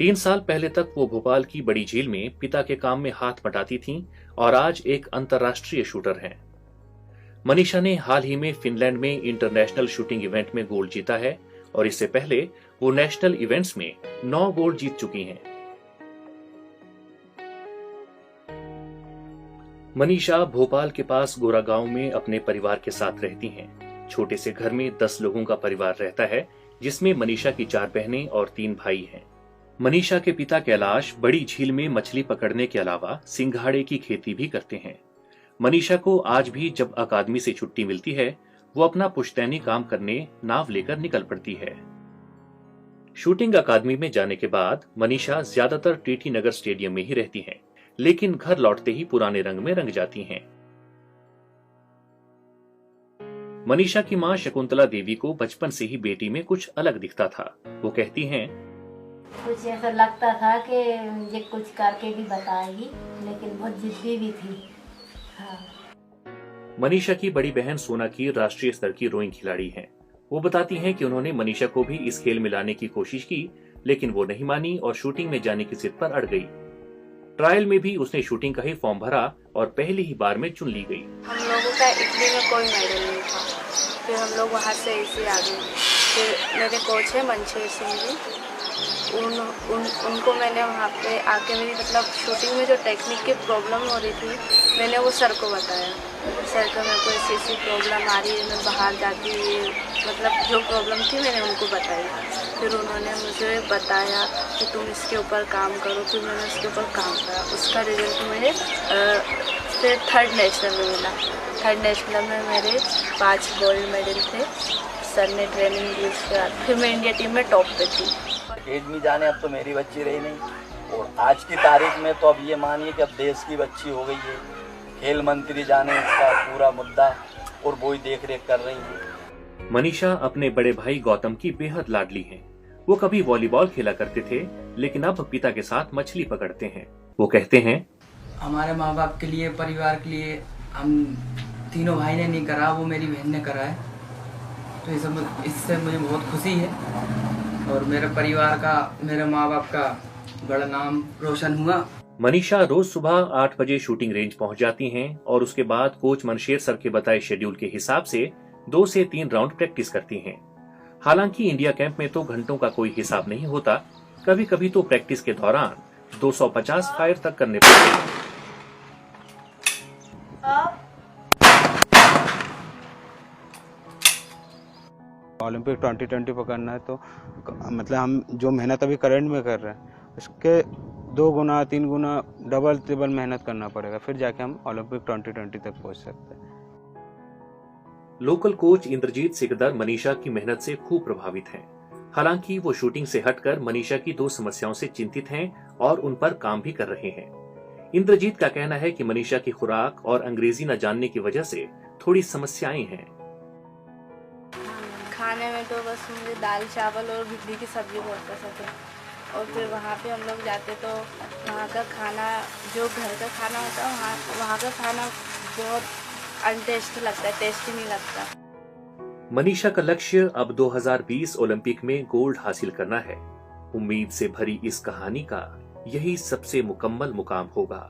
3 साल पहले तक वो भोपाल की बड़ी झील में पिता के काम में हाथ बटाती थीं और आज एक अंतर्राष्ट्रीय शूटर हैं। मनीषा ने हाल ही में फिनलैंड में इंटरनेशनल शूटिंग इवेंट में गोल्ड जीता है और इससे पहले वो नेशनल इवेंट्स में 9 गोल्ड जीत चुकी हैं। मनीषा भोपाल के पास गोरा गांव में अपने परिवार के साथ रहती हैं। छोटे से घर में 10 लोगों का परिवार रहता है, जिसमें मनीषा की 4 बहनें और 3 भाई हैं। मनीषा के पिता कैलाश बड़ी झील में मछली पकड़ने के अलावा सिंघाड़े की खेती भी करते हैं। मनीषा को आज भी जब अकादमी से छुट्टी मिलती है, वो अपना पुश्तैनी काम करने नाव लेकर निकल पड़ती है। शूटिंग अकादमी में जाने के बाद मनीषा ज्यादातर टीटी नगर स्टेडियम में ही रहती हैं, लेकिन घर लौटते ही पुराने रंग में रंग जाती हैं। मनीषा की मां शकुंतला देवी को बचपन से ही बेटी में कुछ अलग दिखता था। वो कहती हैं, कुछ ऐसा लगता था कि ये कुछ करके भी बताएगी, लेकिन बहुत जिद्दी भी थी। हाँ। मनीषा की बड़ी बहन सोनाक्षी राष्ट्रीय स्तर की रोइंग खिलाड़ी हैं। वो बताती हैं कि उन्होंने मनीषा को भी इस खेल में लाने की कोशिश की, लेकिन वो नहीं मानी और शूटिंग में जाने की जिद पर अड़ गई। ट्रायल में भी उसने शूटिंग का ही फॉर्म भरा और पहली ही बार में चुन ली गई। हम लोगों का इटली में कोई मेडल नहीं था, फिर हम लोग वहाँ से ऐसे आ गए। फिर मेरे कोच है मनशेर सिंह जी, उनको मैंने वहाँ पे आके मेरी मतलब शूटिंग में जो टेक्निक की प्रॉब्लम हो रही थी, मैंने वो सर को बताया। सर को मेरे को ऐसी प्रॉब्लम आ रही है, मैं बाहर जाती है, मतलब जो प्रॉब्लम थी मैंने उनको बताई। फिर उन्होंने मुझे बताया कि तुम इसके ऊपर काम करो। फिर मैंने उसके ऊपर काम करा, उसका रिजल्ट मुझे फिर 3rd नेशनल में मिला। 3rd नेशनल में मेरे 5 गोल्ड मेडल थे। सर ने ट्रेनिंग दी, उसके बाद फिर मैं इंडिया टीम में टॉप पे थी। अकेडमी जाने अब तो मेरी बच्ची रही नहीं, और आज की तारीख में तो अब ये मानिए कि अब देश की बच्ची हो गई है। खेल मंत्री जाने इसका पूरा मुद्दा, और वो ही देख रेख कर रही है। मनीषा अपने बड़े भाई गौतम की बेहद लाडली हैं। वो कभी वॉलीबॉल खेला करते थे, लेकिन अब पिता के साथ मछली पकड़ते हैं। वो कहते हैं, हमारे माँ बाप के लिए, परिवार के लिए हम तीनों भाई ने नहीं करा, वो मेरी बहन ने करा है। तो इससे मुझे बहुत खुशी है, और मेरे परिवार का, मेरे माँ बाप का बड़ा नाम रोशन हुआ। मनीषा रोज सुबह 8 बजे शूटिंग रेंज पहुंच जाती हैं और उसके बाद कोच मनशेर सर के बताए शेड्यूल के हिसाब से 2 से 3 राउंड प्रैक्टिस करती हैं। हालांकि इंडिया कैंप में तो घंटों का कोई हिसाब नहीं होता। कभी कभी तो प्रैक्टिस के दौरान 250 फायर तक करने पड़ते हैं। ओलंपिक 2020 पकड़ना है, तो मतलब हम जो मेहनत अभी करंट में कर रहे हैं, उसके 2 गुना 3 गुना डबल ट्रिपल मेहनत करना पड़ेगा, फिर जाके हम ओलंपिक 2020 तक पहुंच सकते हैं। लोकल कोच इंद्रजीत सिकदर मनीषा की मेहनत से खूब प्रभावित हैं। हालांकि वो शूटिंग से हटकर मनीषा की 2 समस्याओं से चिंतित हैं और उन पर काम भी कर रहे हैं। इंद्रजीत का कहना है कि मनीषा की खुराक और अंग्रेजी न जानने की वजह से थोड़ी समस्याएं हैं। खाने में तो बस मुझे दाल चावल और भिंडी की सब्जी बहुत पसंद है, और फिर वहाँ पे हम लोग जाते तो वहाँ का खाना, जो घर का खाना होता है, वहाँ का खाना बहुत अनटेस्टी लगता है, टेस्टी नहीं लगता। मनीषा का लक्ष्य अब 2020 ओलंपिक में गोल्ड हासिल करना है। उम्मीद से भरी इस कहानी का यही सबसे मुकम्मल मुकाम होगा।